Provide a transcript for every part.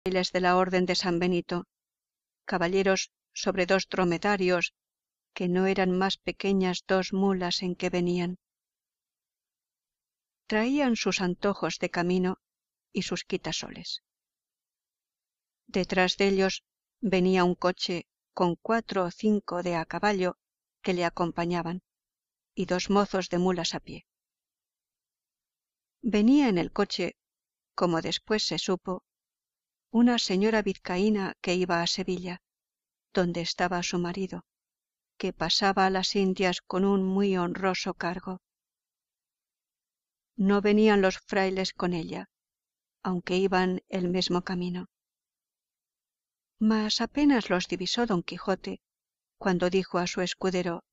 frailes de la Orden de San Benito, caballeros sobre 2 dromedarios, que no eran más pequeñas 2 mulas en que venían. Traían sus antojos de camino y sus quitasoles. Detrás de ellos venía un coche con 4 o 5 de a caballo que le acompañaban, y 2 mozos de mulas a pie. Venía en el coche, como después se supo, una señora vizcaína que iba a Sevilla, donde estaba su marido, que pasaba a las Indias con un muy honroso cargo. No venían los frailes con ella, aunque iban el mismo camino. Mas apenas los divisó don Quijote, cuando dijo a su escudero: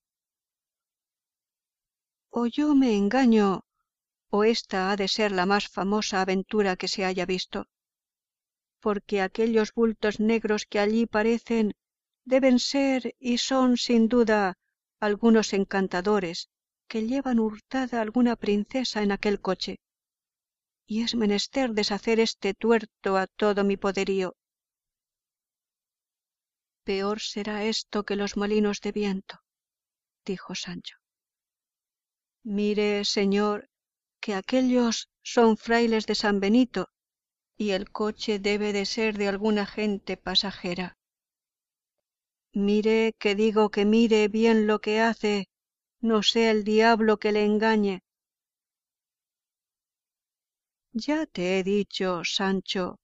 «O yo me engaño, o esta ha de ser la más famosa aventura que se haya visto, porque aquellos bultos negros que allí parecen deben ser y son sin duda algunos encantadores que llevan hurtada alguna princesa en aquel coche, y es menester deshacer este tuerto a todo mi poderío. Peor será esto que los molinos de viento», dijo Sancho. «Mire, señor, que aquellos son frailes de San Benito, y el coche debe de ser de alguna gente pasajera. Mire, que digo que mire bien lo que hace, no sea el diablo que le engañe». «Ya te he dicho, Sancho»,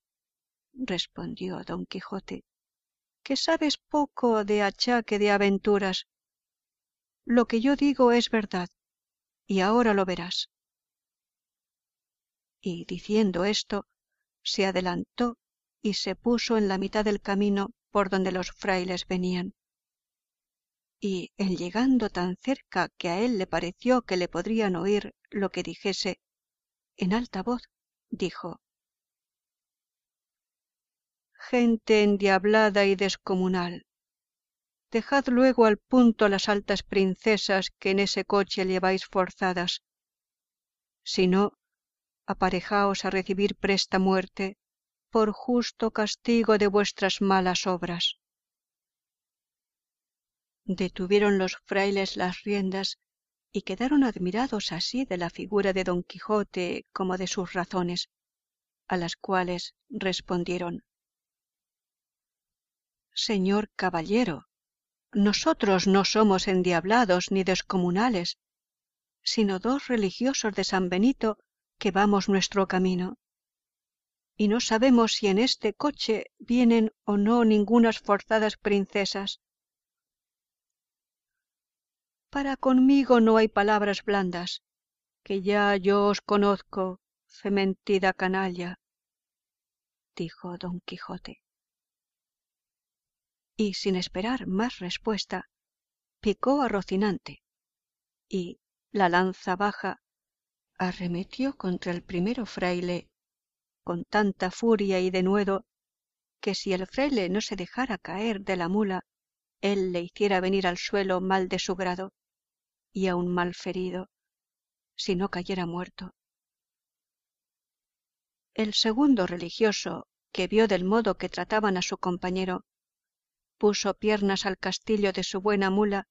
respondió don Quijote, «que sabes poco de achaque de aventuras. Lo que yo digo es verdad, y ahora lo verás». Y diciendo esto, se adelantó y se puso en la mitad del camino por donde los frailes venían. Y en llegando tan cerca que a él le pareció que le podrían oír lo que dijese, en alta voz dijo: «Gente endiablada y descomunal, dejad luego al punto las altas princesas que en ese coche lleváis forzadas. Si no, aparejaos a recibir presta muerte por justo castigo de vuestras malas obras». Detuvieron los frailes las riendas y quedaron admirados así de la figura de don Quijote como de sus razones, a las cuales respondieron: «Señor caballero, nosotros no somos endiablados ni descomunales, sino 2 religiosos de San Benito que vamos nuestro camino, y no sabemos si en este coche vienen o no ningunas forzadas princesas. Para conmigo no hay palabras blandas, que ya yo os conozco, fementida canalla», dijo don Quijote. Y sin esperar más respuesta, picó a Rocinante, y, la lanza baja, arremetió contra el primero fraile con tanta furia y denuedo que si el fraile no se dejara caer de la mula, él le hiciera venir al suelo mal de su grado, y aun mal ferido, si no cayera muerto. El segundo religioso, que vio del modo que trataban a su compañero, puso piernas al castillo de su buena mula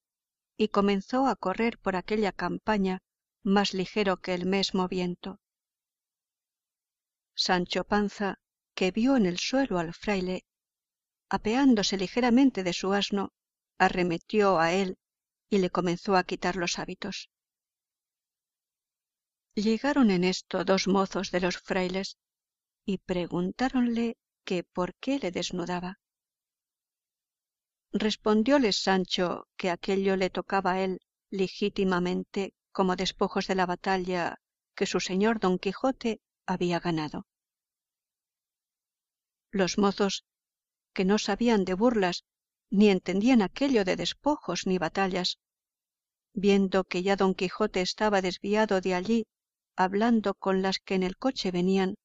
y comenzó a correr por aquella campaña más ligero que el mesmo viento. Sancho Panza, que vio en el suelo al fraile, apeándose ligeramente de su asno, arremetió a él y le comenzó a quitar los hábitos. Llegaron en esto 2 mozos de los frailes y preguntáronle que por qué le desnudaba. Respondióles Sancho que aquello le tocaba a él legítimamente como despojos de la batalla que su señor don Quijote había ganado. Los mozos, que no sabían de burlas ni entendían aquello de despojos ni batallas, viendo que ya don Quijote estaba desviado de allí hablando con las que en el coche venían,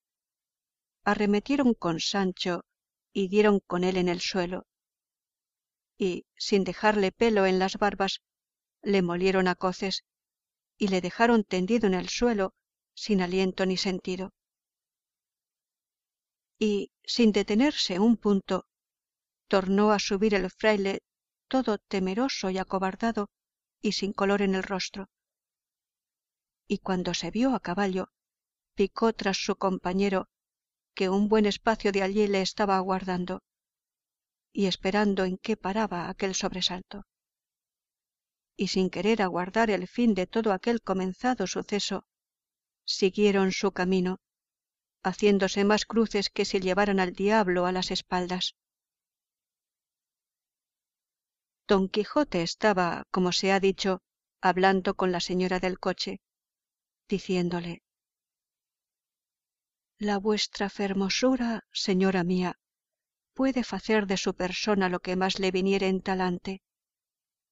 arremetieron con Sancho y dieron con él en el suelo, y sin dejarle pelo en las barbas le molieron a coces y le dejaron tendido en el suelo sin aliento ni sentido. y, sin detenerse un punto, tornó a subir el fraile todo temeroso y acobardado y sin color en el rostro. Y cuando se vio a caballo, picó tras su compañero, que un buen espacio de allí le estaba aguardando, y esperando en qué paraba aquel sobresalto. Y sin querer aguardar el fin de todo aquel comenzado suceso, siguieron su camino, haciéndose más cruces que si llevaran al diablo a las espaldas. Don Quijote estaba, como se ha dicho, hablando con la señora del coche, diciéndole: La vuestra fermosura, señora mía, puede facer de su persona lo que más le viniere en talante,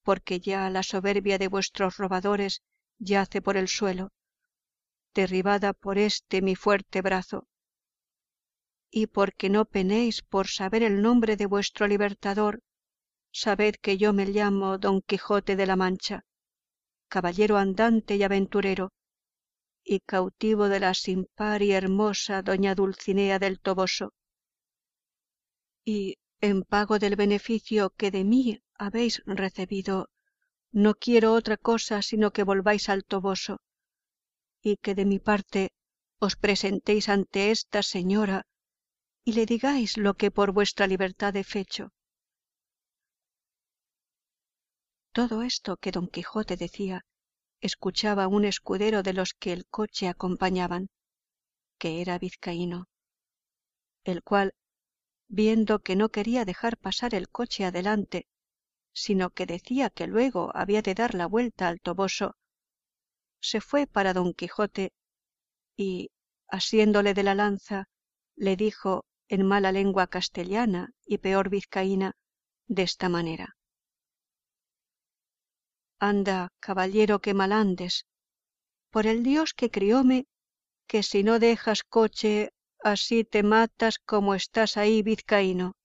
porque ya la soberbia de vuestros robadores yace por el suelo, derribada por este mi fuerte brazo, y porque no penéis por saber el nombre de vuestro libertador, sabed que yo me llamo Don Quijote de la Mancha, caballero andante y aventurero, y cautivo de la sin par y hermosa doña Dulcinea del Toboso. Y en pago del beneficio que de mí habéis recebido, no quiero otra cosa sino que volváis al Toboso, y que de mi parte os presentéis ante esta señora y le digáis lo que por vuestra libertad he fecho. Todo esto que don Quijote decía escuchaba un escudero de los que el coche acompañaban, que era vizcaíno, el cual, viendo que no quería dejar pasar el coche adelante, sino que decía que luego había de dar la vuelta al Toboso, se fue para don Quijote y, asiéndole de la lanza, le dijo en mala lengua castellana y peor vizcaína, desta manera: Anda, caballero, que mal andes, por el Dios que crióme, que si no dejas coche, así te matas como estás ahí, vizcaíno.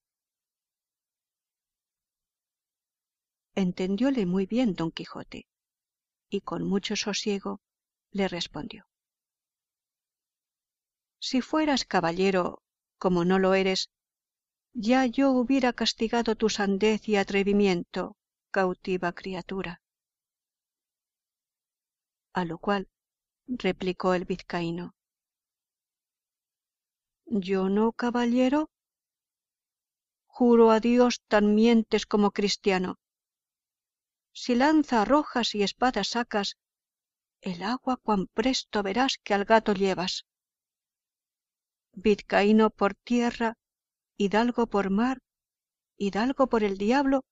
Entendióle muy bien don Quijote, y con mucho sosiego le respondió: Si fueras caballero, como no lo eres, ya yo hubiera castigado tu sandez y atrevimiento, cautiva criatura. A lo cual replicó el vizcaíno: Yo no, caballero. Juro a Dios tan mientes como cristiano. Si lanza arrojas y espada sacas, el agua cuán presto verás que al gato llevas. Vizcaíno por tierra, hidalgo por mar, hidalgo por el diablo,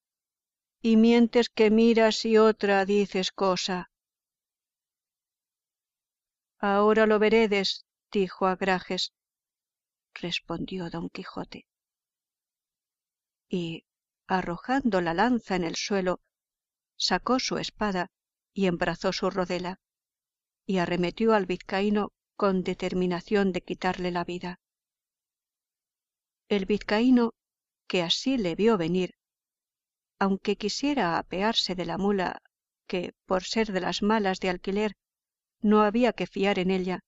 y mientes que miras y otra dices cosa. Ahora lo veredes, dijo Agrajes, respondió don Quijote. Y, arrojando la lanza en el suelo, sacó su espada y embrazó su rodela, y arremetió al vizcaíno con determinación de quitarle la vida. El vizcaíno, que así le vio venir, aunque quisiera apearse de la mula, que, por ser de las malas de alquiler, no había que fiar en ella,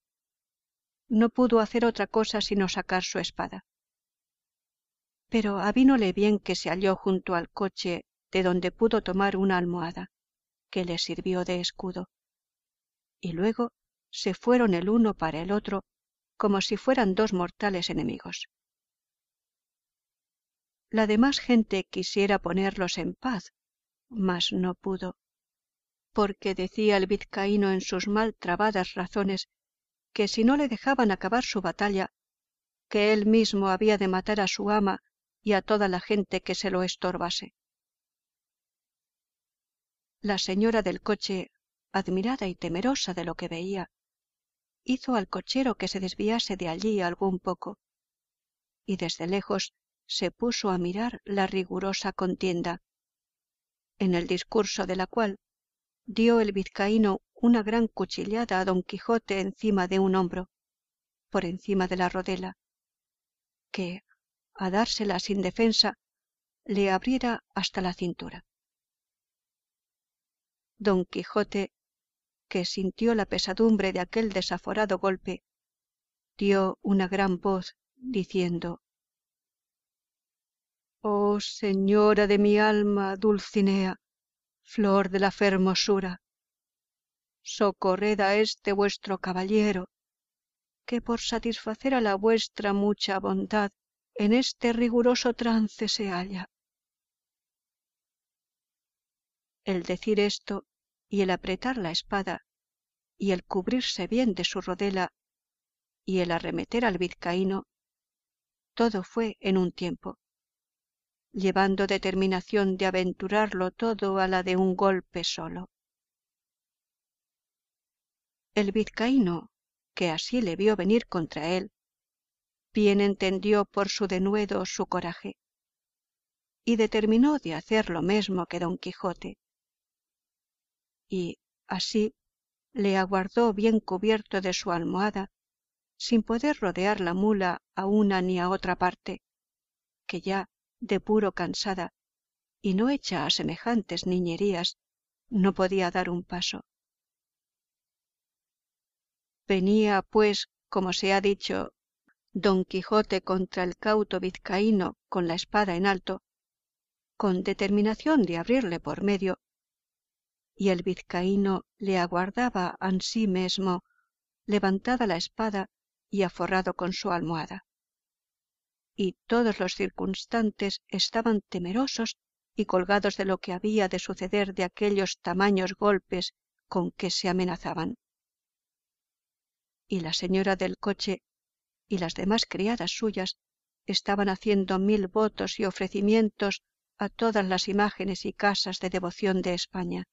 no pudo hacer otra cosa sino sacar su espada. Pero avínole bien que se halló junto al coche, de donde pudo tomar una almohada, que le sirvió de escudo, y luego se fueron el uno para el otro, como si fueran dos mortales enemigos. La demás gente quisiera ponerlos en paz, mas no pudo, porque decía el vizcaíno en sus mal trabadas razones que si no le dejaban acabar su batalla, que él mismo había de matar a su ama y a toda la gente que se lo estorbase. La señora del coche, admirada y temerosa de lo que veía, hizo al cochero que se desviase de allí algún poco, y desde lejos se puso a mirar la rigurosa contienda, en el discurso de la cual dio el vizcaíno una gran cuchillada a don Quijote encima de un hombro, por encima de la rodela, que, a dársela sin defensa, le abriera hasta la cintura. Don Quijote, que sintió la pesadumbre de aquel desaforado golpe, dio una gran voz, diciendo: Oh señora de mi alma, Dulcinea, flor de la fermosura, socorred a este vuestro caballero, que por satisfacer a la vuestra mucha bondad en este riguroso trance se halla. El decir esto y el apretar la espada y el cubrirse bien de su rodela y el arremeter al vizcaíno, todo fue en un tiempo, llevando determinación de aventurarlo todo a la de un golpe solo. El vizcaíno, que así le vio venir contra él, bien entendió por su denuedo su coraje, y determinó de hacer lo mesmo que don Quijote, y así le aguardó bien cubierto de su almohada, sin poder rodear la mula a una ni a otra parte, que ya de puro cansada y no hecha a semejantes niñerías, no podía dar un paso. Venía, pues, como se ha dicho, don Quijote contra el cauto vizcaíno con la espada en alto, con determinación de abrirle por medio, y el vizcaíno le aguardaba ansí mesmo, levantada la espada y aforrado con su almohada. Y todos los circunstantes estaban temerosos y colgados de lo que había de suceder de aquellos tamaños golpes con que se amenazaban. Y la señora del coche y las demás criadas suyas estaban haciendo 1000 votos y ofrecimientos a todas las imágenes y casas de devoción de España,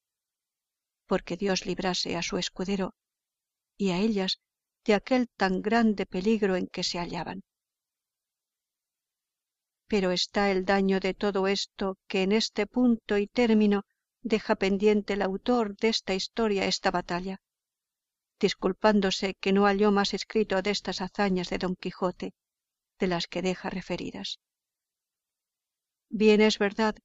porque Dios librase a su escudero y a ellas de aquel tan grande peligro en que se hallaban. Pero está el daño de todo esto, que en este punto y término deja pendiente el autor de esta historia esta batalla, disculpándose que no halló más escrito de estas hazañas de don Quijote, de las que deja referidas. Bien es verdad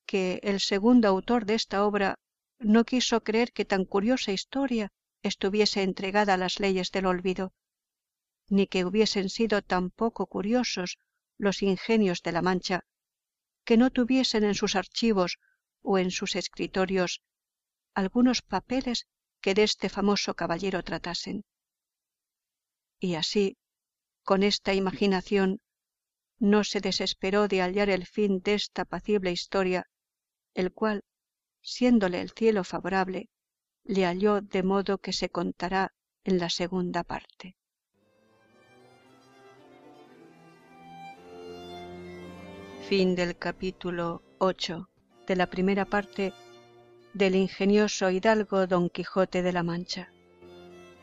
que el segundo autor de esta obra no quiso creer que tan curiosa historia estuviese entregada a las leyes del olvido, ni que hubiesen sido tan poco curiosos los ingenios de la Mancha, que no tuviesen en sus archivos o en sus escritorios algunos papeles que de este famoso caballero tratasen. Y así, con esta imaginación, no se desesperó de hallar el fin de esta apacible historia, el cual, siéndole el cielo favorable, le halló de modo que se contará en la segunda parte. Fin del capítulo 8 de la primera parte del ingenioso hidalgo Don Quijote de la Mancha,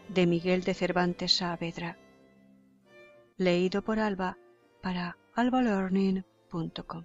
de Miguel de Cervantes Saavedra. Leído por Alba para albalearning.com.